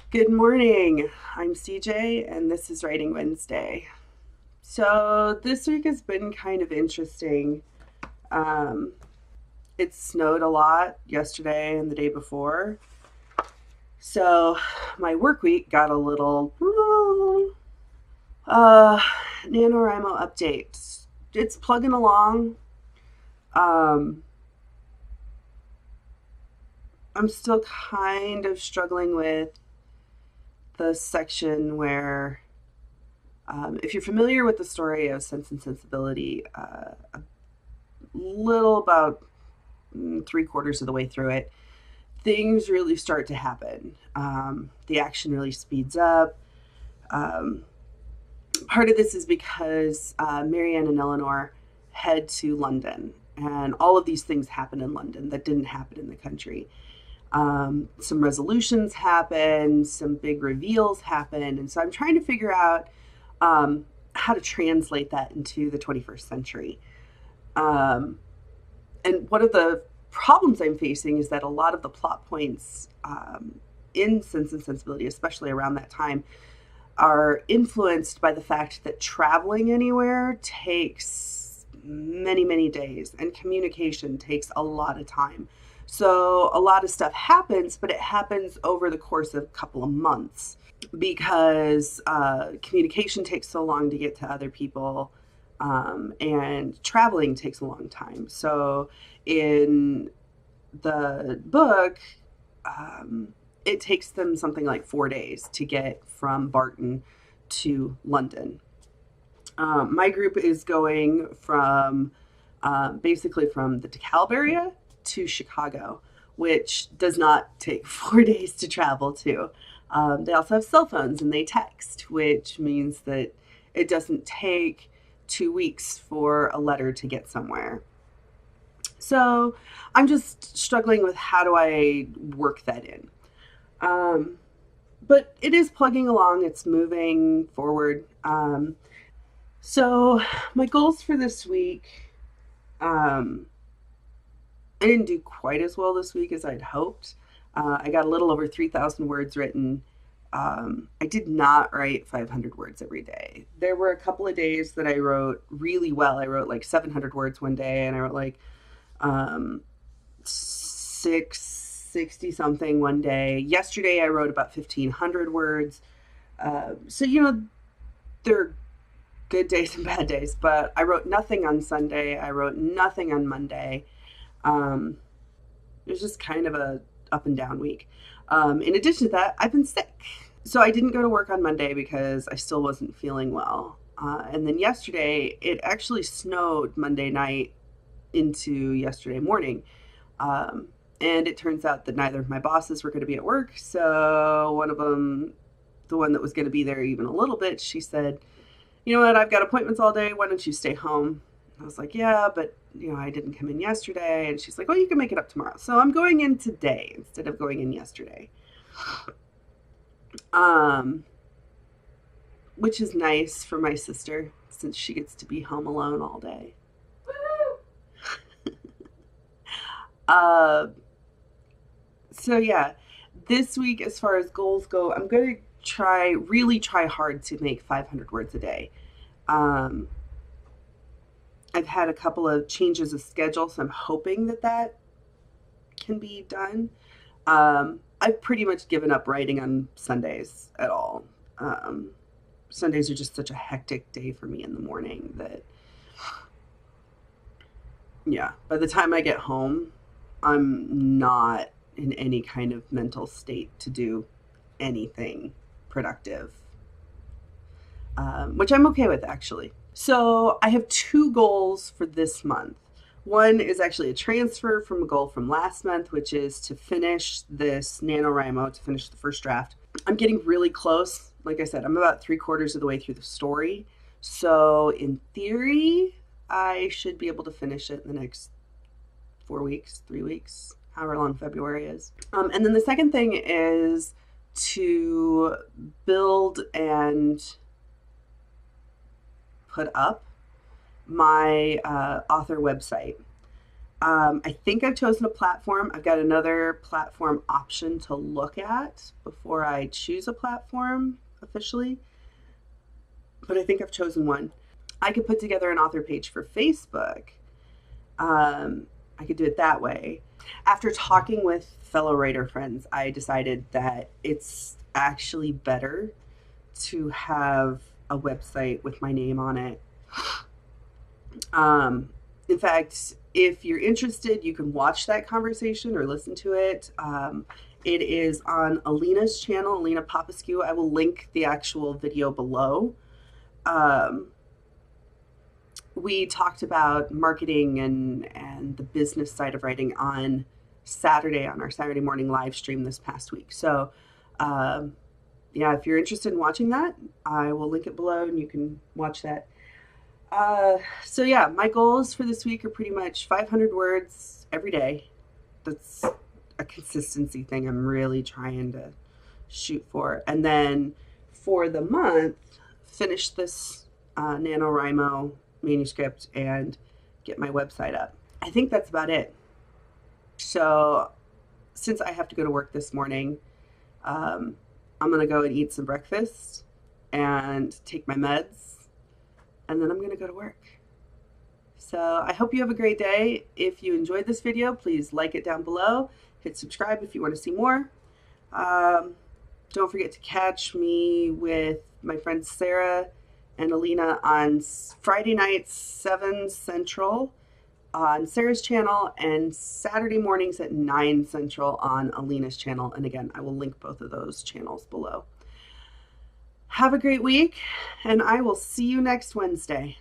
Good morning. I'm CJ, and this is Writing Wednesday. So, this week has been kind of interesting. Um, it snowed a lot yesterday and the day before. So, my work week got a little uh, NaNoWriMo update. It's plugging along. Um, I'm still kind of struggling with the section where if you're familiar with the story of Sense and Sensibility, a little about three-quarters of the way through it, things really start to happen. The action really speeds up. Um, Part of this is because Marianne and Eleanor head to London, and all of these things happen in London that didn't happen in the country. Some resolutions happen, some big reveals happen, and so I'm trying to figure out how to translate that into the 21st century. Um, and one of the problems I'm facing is that a lot of the plot points in Sense and Sensibility, especially around that time, are influenced by the fact that traveling anywhere takes many, many days and communication takes a lot of time. So a lot of stuff happens, but it happens over the course of a couple of months because communication takes so long to get to other people, and traveling takes a long time. So in the book, it takes them something like 4 days to get from Barton to London. My group is going from basically from the DeKalb area to Chicago, which does not take 4 days to travel to. They also have cell phones and they text, which means that it doesn't take 2 weeks for a letter to get somewhere. So I'm just struggling with how do I work that in. Um, but it is plugging along, it's moving forward. So my goals for this week, um, I didn't do quite as well this week as I'd hoped. I got a little over 3,000 words written. I did not write 500 words every day. There were a couple of days that I wrote really well. I wrote like 700 words one day, and I wrote like 660 something one day. Yesterday, I wrote about 1,500 words. So, there are good days and bad days, but I wrote nothing on Sunday. I wrote nothing on Monday. Um, it was just kind of a up and down week. In addition to that, I've been sick. So I didn't go to work on Monday because I still wasn't feeling well. And then yesterday, it actually snowed Monday night into yesterday morning. Um, and it turns out that neither of my bosses were going to be at work. So one of them, the one that was going to be there even a little bit, she said, "You know what? I've got appointments all day. Why don't you stay home?" I was like, "Yeah, but I didn't come in yesterday." And she's like, "Well, you can make it up tomorrow." So I'm going in today instead of going in yesterday. Um, which is nice for my sister since she gets to be home alone all day. Uh, so yeah, this week as far as goals go, I'm going to really try hard to make 500 words a day. Um, I've had a couple of changes of schedule, so I'm hoping that that can be done. I've pretty much given up writing on Sundays at all. Um, Sundays are just such a hectic day for me in the morning that, yeah, by the time I get home, I'm not in any kind of mental state to do anything productive, which I'm okay with actually. So I have two goals for this month. One is actually a transfer from a goal from last month, which is to finish this NaNoWriMo, to finish the first draft. I'm getting really close. Like I said, I'm about three-quarters of the way through the story. So in theory, I should be able to finish it in the next 4 weeks, 3 weeks, however long February is. And then the second thing is to build and put up my author website. I think I've chosen a platform. I've got another platform option to look at before I choose a platform officially, but I think I've chosen one. I could put together an author page for Facebook. I could do it that way. After talking with fellow writer friends, I decided that it's actually better to have a website with my name on it. In fact, if you're interested, you can watch that conversation or listen to it. It is on Alina's channel, Alina Popescu. I will link the actual video below. We talked about marketing and the business side of writing on Saturday, on our Saturday morning live stream this past week. So, yeah, if you're interested in watching that, I will link it below and you can watch that. So yeah, my goals for this week are pretty much 500 words every day. That's a consistency thing I'm really trying to shoot for. And then for the month, finish this NaNoWriMo manuscript and get my website up. I think that's about it. So since I have to go to work this morning, I'm going to go and eat some breakfast and take my meds, and then I'm going to go to work. So I hope you have a great day. If you enjoyed this video, please like it down below. Hit subscribe if you want to see more. Don't forget to catch me with my friends Sarah and Alina on Friday nights, 7 Central on Sarah's channel, and Saturday mornings at 9 Central on Alina's channel. And again, I will link both of those channels below. Have a great week, and I will see you next Wednesday.